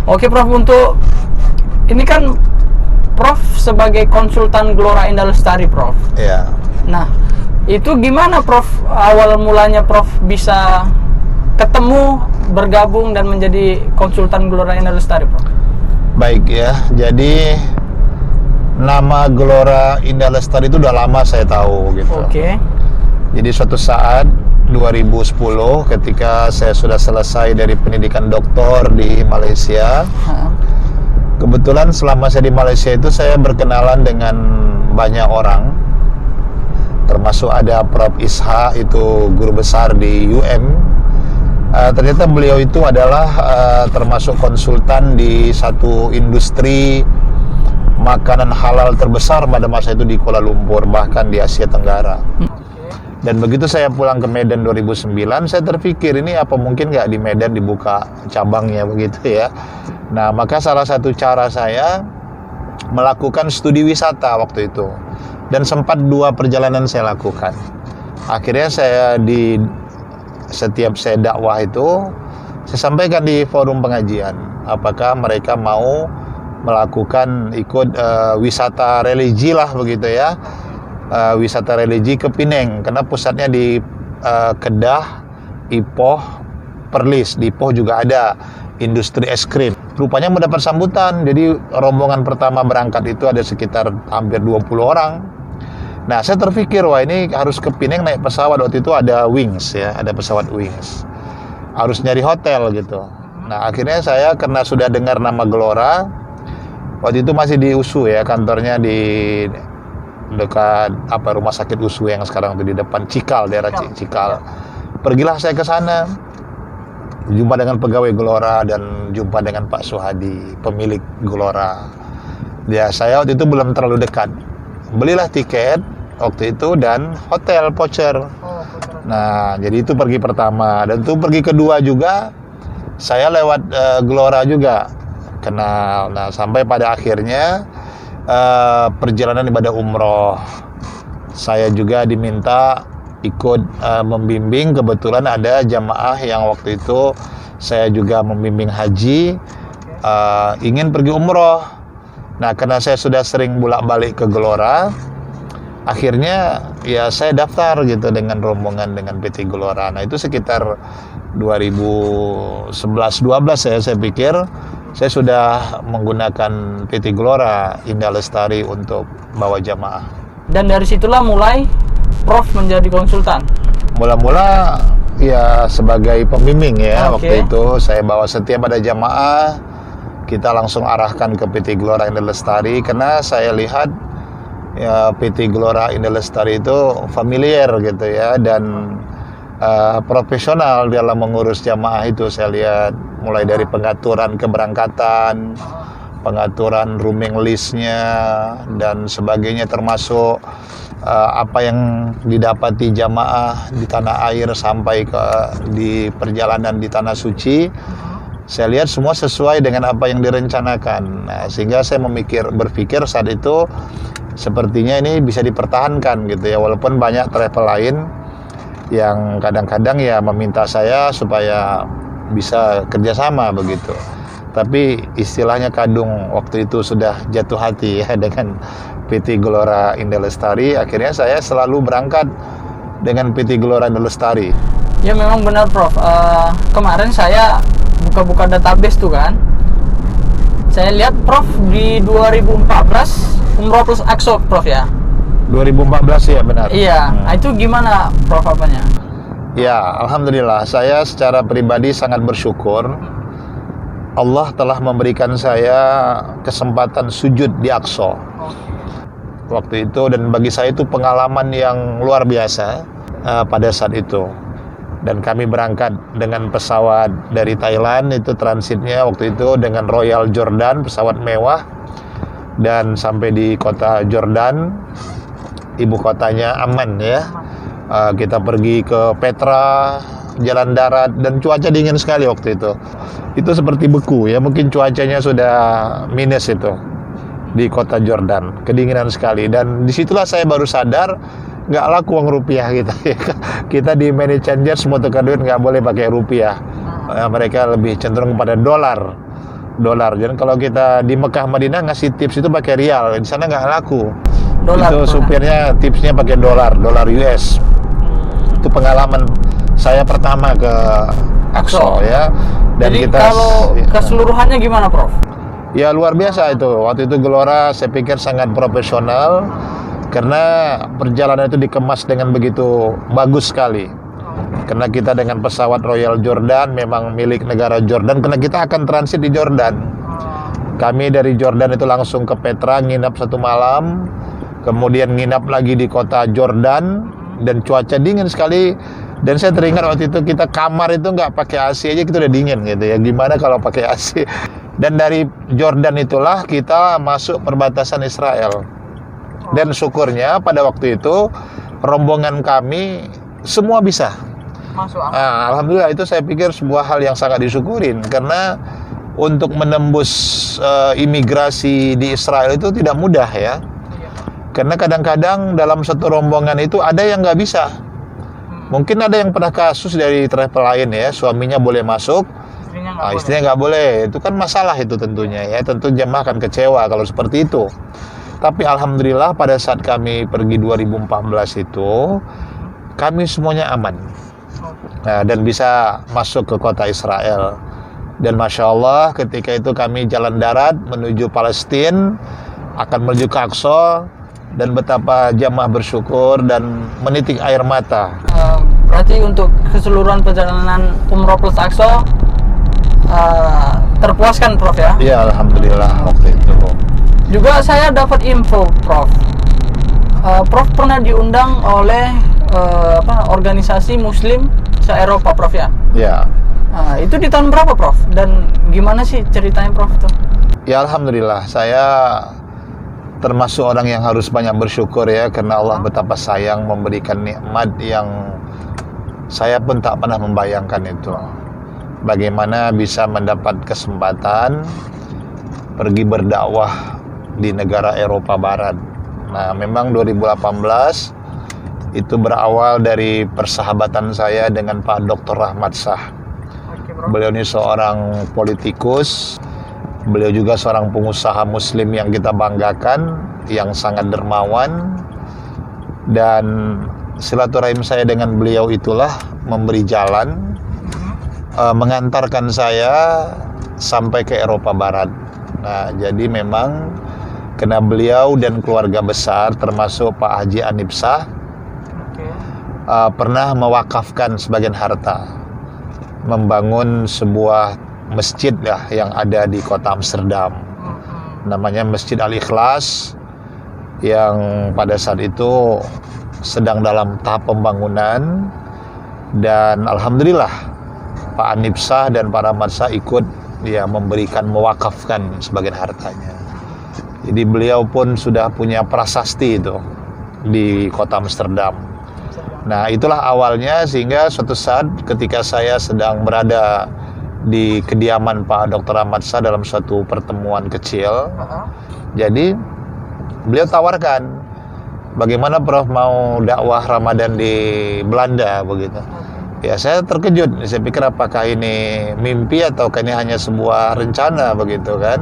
Oke Prof, untuk ini kan Prof sebagai konsultan Gelora Indah Lestari Prof. Iya. Nah, itu gimana Prof awal mulanya Prof bisa ketemu, bergabung dan menjadi konsultan Gelora Indah Lestari Prof? Baik ya, jadi nama Gelora Indah Lestari itu udah lama saya tahu gitu. Oke. Jadi suatu saat 2010 ketika saya sudah selesai dari pendidikan doktor di Malaysia, kebetulan selama saya di Malaysia itu saya berkenalan dengan banyak orang, termasuk ada Prof. Isha, itu guru besar di UM. Ternyata beliau itu adalah termasuk konsultan di satu industri makanan halal terbesar pada masa itu di Kuala Lumpur, bahkan di Asia Tenggara. Dan begitu saya pulang ke Medan 2009, saya terpikir ini apa mungkin nggak di Medan dibuka cabangnya begitu ya. Nah, maka salah satu cara saya melakukan studi wisata waktu itu. Dan sempat 2 perjalanan saya lakukan. Akhirnya setiap saya dakwah itu, saya sampaikan di forum pengajian. Apakah mereka mau melakukan ikut wisata religi lah begitu ya. Wisata religi ke Penang, karena pusatnya di Kedah, Ipoh, Perlis. Di Ipoh juga ada industri es krim. Rupanya mendapat sambutan. Jadi rombongan pertama berangkat itu ada sekitar hampir 20 orang. Nah, saya terpikir, wah ini harus ke Penang naik pesawat. Waktu itu ada Wings ya, ada pesawat Wings. Harus nyari hotel gitu. Nah, akhirnya saya karena sudah dengar nama Gelora, waktu itu masih di USU ya, kantornya di dekat rumah sakit USU yang sekarang itu di depan Cikal, daerah Cikal. Pergilah saya ke sana, jumpa dengan pegawai Gelora dan jumpa dengan Pak Suhadi, pemilik Gelora. Ya, saya waktu itu belum terlalu dekat. Belilah tiket waktu itu dan hotel voucher. Nah, jadi itu pergi pertama, dan itu pergi kedua juga saya lewat Gelora juga kenal. Nah, sampai pada akhirnya perjalanan ibadah umroh, saya juga diminta ikut membimbing. Kebetulan ada jamaah yang waktu itu saya juga membimbing haji, ingin pergi umroh. Nah, karena saya sudah sering bolak-balik ke Gelora, akhirnya ya saya daftar gitu dengan rombongan dengan PT Gelora. Nah, itu sekitar 2011-12 saya pikir saya sudah menggunakan PT Gelora Indah Lestari untuk bawa jamaah. Dan dari situlah mulai Prof menjadi konsultan? Mula-mula ya sebagai pembimbing ya. Waktu itu saya bawa setiap ada jamaah, kita langsung arahkan ke PT Gelora Indah Lestari, karena saya lihat ya PT Gelora Indah Lestari itu familiar gitu ya, dan profesional dalam mengurus jamaah itu. Saya lihat mulai dari pengaturan keberangkatan, pengaturan rooming listnya dan sebagainya, termasuk apa yang didapati jamaah di tanah air sampai di perjalanan di tanah suci. Saya lihat semua sesuai dengan apa yang direncanakan. Nah, sehingga saya berpikir saat itu sepertinya ini bisa dipertahankan gitu ya, walaupun banyak travel lain yang kadang-kadang ya meminta saya supaya bisa kerjasama begitu. Tapi istilahnya kadung waktu itu sudah jatuh hati ya dengan PT Gelora Indah Lestari. Akhirnya saya selalu berangkat dengan PT Gelora Indah Lestari. Ya memang benar Prof. Kemarin saya buka-buka database tuh kan, saya lihat Prof di 2014 umroh plus Akso Prof ya. 2014 ya, benar. Iya, nah itu gimana Prof apanya? Ya, Alhamdulillah, saya secara pribadi sangat bersyukur Allah telah memberikan saya kesempatan sujud di Aqsa waktu itu, dan bagi saya itu pengalaman yang luar biasa pada saat itu. Dan kami berangkat dengan pesawat dari Thailand, itu transitnya waktu itu dengan Royal Jordan, pesawat mewah, dan sampai di kota Jordan, ibu kotanya Amman ya. Kita pergi ke Petra, jalan darat, dan cuaca dingin sekali waktu itu. Itu seperti beku ya, mungkin cuacanya sudah minus itu di kota Jordan, kedinginan sekali. Dan disitulah saya baru sadar nggak laku uang rupiah kita. Kita di money changer semua tukar duit nggak boleh pakai rupiah. Mereka lebih cenderung pada dolar dolar. Dan kalau kita di Mekah Madinah ngasih tips itu pakai rial, di sana nggak laku. Dolar, Itu supirnya tipsnya pakai dolar US. Itu pengalaman saya pertama ke Aqsa ya. Dan Jadi kita kalau keseluruhannya gimana, Prof? ya luar biasa itu. Waktu itu Gelora saya pikir sangat profesional karena perjalanan itu dikemas dengan begitu bagus sekali. Karena kita dengan pesawat Royal Jordan, memang milik negara Jordan, karena kita akan transit di Jordan. Kami dari Jordan itu langsung ke Petra, nginap 1 malam, kemudian nginap lagi di kota Jordan, dan cuaca dingin sekali. Dan saya teringat waktu itu kita kamar itu nggak pakai AC aja, kita udah dingin gitu ya. Gimana kalau pakai AC? Dan dari Jordan itulah kita masuk perbatasan Israel. Dan syukurnya pada waktu itu rombongan kami semua bisa. Masuk Alhamdulillah, itu saya pikir sebuah hal yang sangat disyukurin, karena untuk menembus imigrasi di Israel itu tidak mudah ya. Karena kadang-kadang dalam satu rombongan itu ada yang nggak bisa. Mungkin ada yang pernah kasus dari travel lain ya, suaminya boleh masuk, istrinya nggak boleh. Itu kan masalah itu tentunya ya. Tentu jemaah akan kecewa kalau seperti itu. Tapi alhamdulillah pada saat kami pergi 2014 itu, kami semuanya aman. Dan bisa masuk ke kota Israel. Dan Masya Allah ketika itu kami jalan darat menuju Palestina, akan menuju ke Aqsa, dan betapa jamaah bersyukur dan menitik air mata. Berarti untuk keseluruhan perjalanan Umroh plus Aqsa terpuaskan, Prof ya? Ya alhamdulillah waktu itu. Juga saya dapat info, Prof. Prof pernah diundang oleh organisasi Muslim se-Eropa, Prof ya? Ya. Itu di tahun berapa, Prof? Dan gimana sih ceritanya, Prof tuh? Ya alhamdulillah, saya termasuk orang yang harus banyak bersyukur ya, karena Allah betapa sayang memberikan nikmat yang saya pun tak pernah membayangkan itu. Bagaimana bisa mendapat kesempatan pergi berdakwah di negara Eropa Barat. Nah, memang 2018 itu berawal dari persahabatan saya dengan Pak Dr. Rahmat Shah. Beliau ini seorang politikus. Beliau juga seorang pengusaha muslim yang kita banggakan, yang sangat dermawan. Dan silaturahim saya dengan beliau itulah memberi jalan, mengantarkan saya sampai ke Eropa Barat. Nah, jadi memang karena beliau dan keluarga besar termasuk Pak Haji Anip Shah pernah mewakafkan sebagian harta, membangun sebuah masjid yang ada di kota Amsterdam, namanya Masjid Al-Ikhlas, yang pada saat itu sedang dalam tahap pembangunan. Dan alhamdulillah Pak Anip Shah dan Pak Rahmat Shah ikut memberikan, mewakafkan sebagian hartanya. Jadi beliau pun sudah punya prasasti itu di kota Amsterdam. Nah, itulah awalnya, sehingga suatu saat ketika saya sedang berada di kediaman Pak Dr. Rahmat Shah dalam suatu pertemuan kecil, jadi beliau tawarkan, bagaimana Prof mau dakwah Ramadan di Belanda begitu. Ya, saya terkejut. Saya pikir apakah ini mimpi ataukah ini hanya sebuah rencana begitu kan.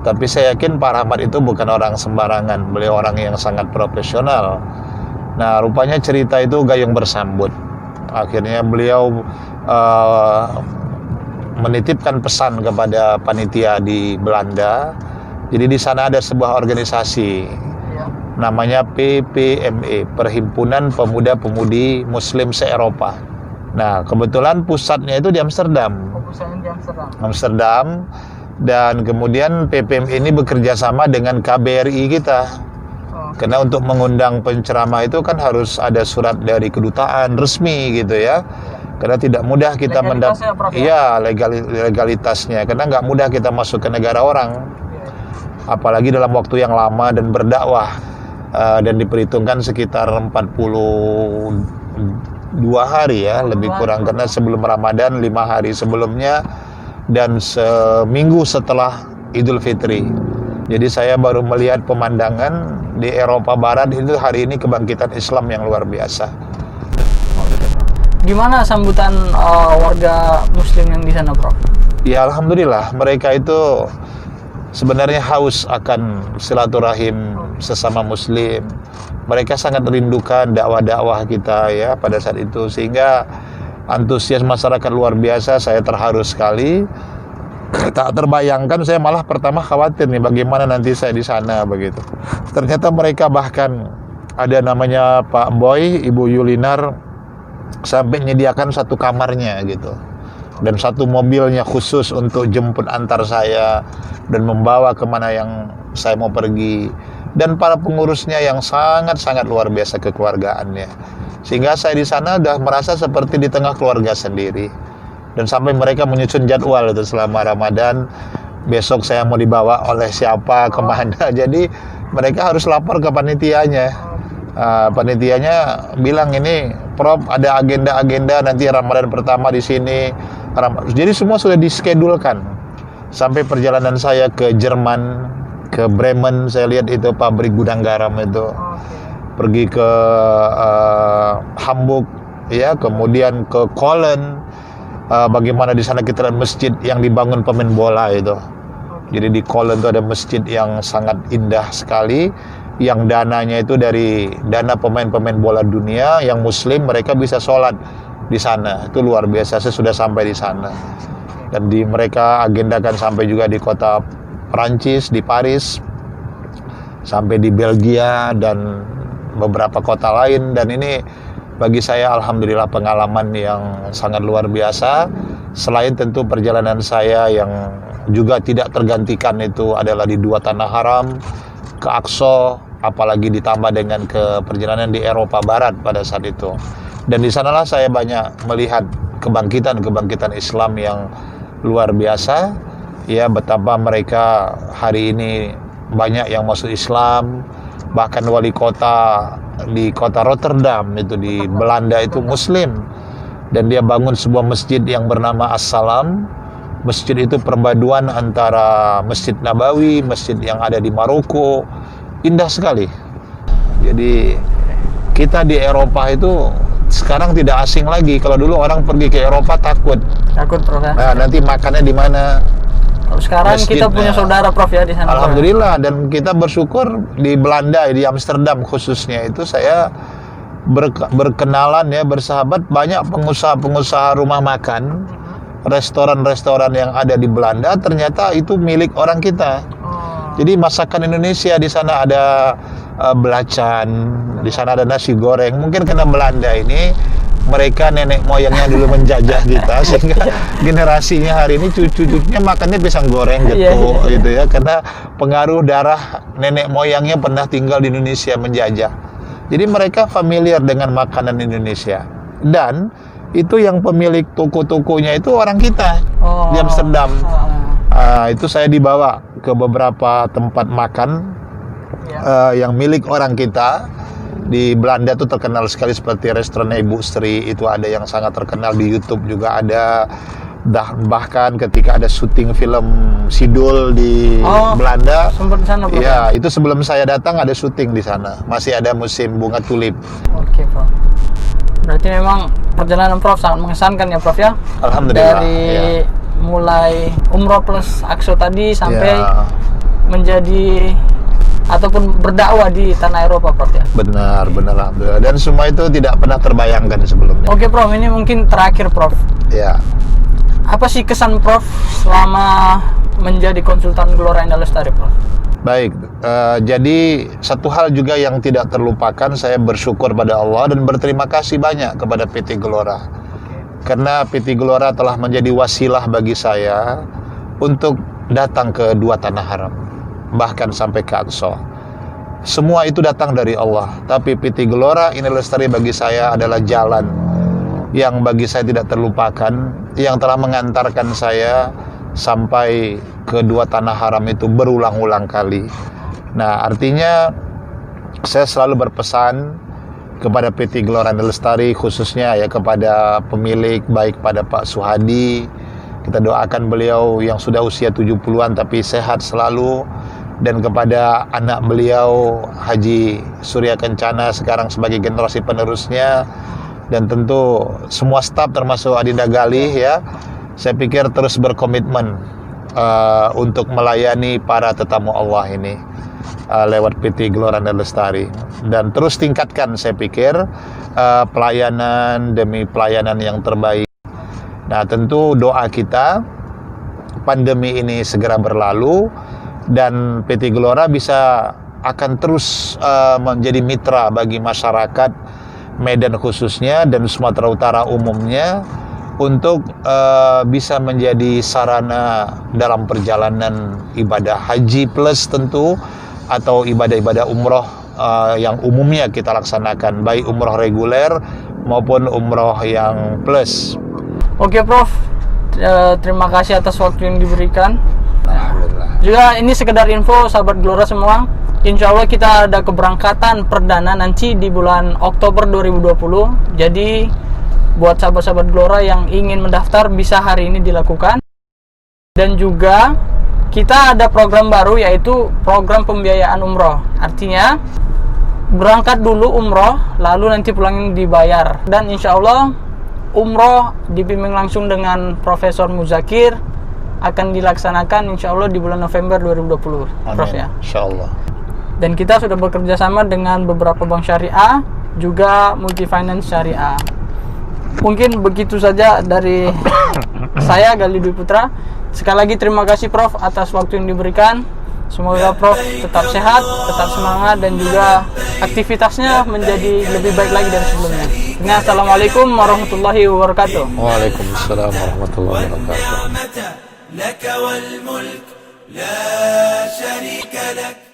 Tapi saya yakin Pak Rahmat itu bukan orang sembarangan. Beliau orang yang sangat profesional. Nah, rupanya cerita itu gayung bersambut. Akhirnya beliau menitipkan pesan kepada panitia di Belanda. Jadi di sana ada sebuah organisasi namanya PPME, Perhimpunan Pemuda-Pemudi Muslim se-Eropa. Nah, kebetulan pusatnya itu di Amsterdam. Pusatnya di Amsterdam. Amsterdam. Dan kemudian PPME ini bekerja sama dengan KBRI kita. Karena untuk mengundang penceramah itu kan harus ada surat dari kedutaan resmi gitu ya. Karena tidak mudah kita legalitasnya. Karena nggak mudah kita masuk ke negara orang. Apalagi dalam waktu yang lama dan berdakwah. Dan diperhitungkan sekitar 42 hari ya, lebih kurang, karena sebelum Ramadan 5 hari sebelumnya dan seminggu setelah Idul Fitri. Jadi saya baru melihat pemandangan di Eropa Barat itu hari ini kebangkitan Islam yang luar biasa. Gimana sambutan warga Muslim yang di sana, Prof? Ya alhamdulillah mereka itu sebenarnya haus akan silaturahim sesama muslim. Mereka sangat rindukan dakwah-dakwah kita ya pada saat itu, sehingga antusias masyarakat luar biasa. Saya terharu sekali. Tak terbayangkan, saya malah pertama khawatir nih bagaimana nanti saya di sana begitu. Ternyata mereka bahkan ada namanya Pak Boy, Ibu Yulinar sampai menyediakan satu kamarnya gitu. Dan satu mobilnya khusus untuk jemput antar saya dan membawa kemana yang saya mau pergi, dan para pengurusnya yang sangat-sangat luar biasa kekeluargaannya, sehingga saya di sana udah merasa seperti di tengah keluarga sendiri. Dan sampai mereka menyusun jadwal itu selama Ramadan, besok saya mau dibawa oleh siapa kemana. Jadi mereka harus lapor ke panitianya. Panitianya bilang, ini Prof ada agenda-agenda nanti Ramadan pertama di sini. Jadi semua sudah diskedulkan. Sampai perjalanan saya ke Jerman, ke Bremen, saya lihat itu pabrik gudang garam itu. Pergi ke Hamburg, ya, kemudian ke Köln. Bagaimana di sana kita lihat masjid yang dibangun pemain bola itu. Jadi di Köln itu ada masjid yang sangat indah sekali, yang dananya itu dari dana pemain-pemain bola dunia yang muslim, mereka bisa sholat di sana. Itu luar biasa. Saya sudah sampai di sana, dan mereka agendakan sampai juga di kota Perancis, di Paris, sampai di Belgia dan beberapa kota lain. Dan ini bagi saya alhamdulillah pengalaman yang sangat luar biasa. Selain tentu perjalanan saya yang juga tidak tergantikan itu adalah di dua tanah haram, ke Aqsa, apalagi ditambah dengan ke perjalanan di Eropa Barat pada saat itu. Dan di sanalah saya banyak melihat kebangkitan Islam yang luar biasa. Ya, betapa mereka hari ini banyak yang masuk Islam. Bahkan wali kota di kota Rotterdam itu di Belanda itu muslim, dan dia bangun sebuah masjid yang bernama As-Salam. Masjid itu perpaduan antara Masjid Nabawi, masjid yang ada di Maroko. Indah sekali. Jadi kita di Eropa itu sekarang tidak asing lagi. Kalau dulu orang pergi ke Eropa takut Prof ya. Nah, nanti makannya di mana. Kalau sekarang kita punya saudara Prof ya di sana. Alhamdulillah. Dan kita bersyukur di Belanda, di Amsterdam khususnya itu saya berkenalan ya, bersahabat banyak pengusaha-pengusaha rumah makan, restoran-restoran yang ada di Belanda ternyata itu milik orang kita. Jadi masakan Indonesia di sana ada belacan, di sana ada nasi goreng. Mungkin karena Belanda ini mereka nenek moyangnya dulu menjajah kita, sehingga generasinya hari ini cucu-cucunya makannya pisang goreng gitu, gitu ya. Karena pengaruh darah nenek moyangnya pernah tinggal di Indonesia menjajah. Jadi mereka familiar dengan makanan Indonesia. Dan itu yang pemilik toko-tokonya itu orang kita di Amsterdam. Itu saya dibawa ke beberapa tempat makan yang milik orang kita. Di Belanda itu terkenal sekali seperti restoran Ibu Sri, itu ada yang sangat terkenal di YouTube juga ada. Bahkan ketika ada syuting film Sidul di Belanda, sempat di sana, Prof. Ya, itu sebelum saya datang ada syuting di sana. Masih ada musim bunga tulip. Oke, Prof. Berarti memang perjalanan Prof sangat mengesankan ya, Prof ya. Alhamdulillah. Dari mulai umroh plus Aqsa tadi sampai menjadi ataupun berdakwah di tanah Eropa, Prof ya. Benar, alhamdulillah. Dan semua itu tidak pernah terbayangkan sebelumnya. Oke, Prof, ini mungkin terakhir, Prof. Ya. Apa sih kesan Prof selama menjadi konsultan Gelora Indah Lestari, Prof? Baik, jadi satu hal juga yang tidak terlupakan, saya bersyukur pada Allah dan berterima kasih banyak kepada PT Gelora. Karena PT Gelora telah menjadi wasilah bagi saya untuk datang ke dua tanah haram, bahkan sampai ke Aqsa. Semua itu datang dari Allah, tapi PT Gelora Indah Lestari bagi saya adalah jalan yang bagi saya tidak terlupakan, yang telah mengantarkan saya sampai ke dua tanah haram itu berulang-ulang kali. Nah, artinya saya selalu berpesan kepada PT Gelora Indah Lestari, khususnya ya kepada pemilik, baik pada Pak Suhadi. Kita doakan beliau yang sudah usia 70-an tapi sehat selalu, dan kepada anak beliau Haji Surya Kencana sekarang sebagai generasi penerusnya, dan tentu semua staf termasuk Adinda Galih ya. saya pikir terus berkomitmen untuk melayani para tetamu Allah ini lewat PT Gelora dan Lestari, dan terus tingkatkan saya pikir pelayanan demi pelayanan yang terbaik. Nah, tentu doa kita pandemi ini segera berlalu dan PT Gelora bisa akan terus menjadi mitra bagi masyarakat Medan khususnya dan Sumatera Utara umumnya untuk bisa menjadi sarana dalam perjalanan ibadah haji plus tentu atau ibadah-ibadah umroh yang umumnya kita laksanakan, baik umroh reguler maupun umroh yang plus. Oke Prof, terima kasih atas waktu yang diberikan. Alhamdulillah. Juga ini sekedar info sahabat Gelora semua, insya Allah kita ada keberangkatan perdana nanti di bulan Oktober 2020. Jadi buat sahabat-sahabat Gelora yang ingin mendaftar bisa hari ini dilakukan. Dan juga kita ada program baru, yaitu program pembiayaan umroh. Artinya berangkat dulu umroh, lalu nanti pulangin dibayar. Dan insya Allah umroh dibimbing langsung dengan Profesor Muzakir akan dilaksanakan insya Allah di bulan November 2020. Amin. Prof ya. Insya Allah. Dan kita sudah bekerja sama dengan beberapa bank syariah, juga multi finance syariah. Mungkin begitu saja dari saya, Gali Dwi Putra. Sekali lagi terima kasih Prof atas waktu yang diberikan. Semoga Prof tetap sehat, tetap semangat, dan juga aktivitasnya menjadi lebih baik lagi dari sebelumnya. Nah, assalamualaikum warahmatullahi wabarakatuh. Waalaikumsalam warahmatullahi wabarakatuh. لك والملك لا شريك لك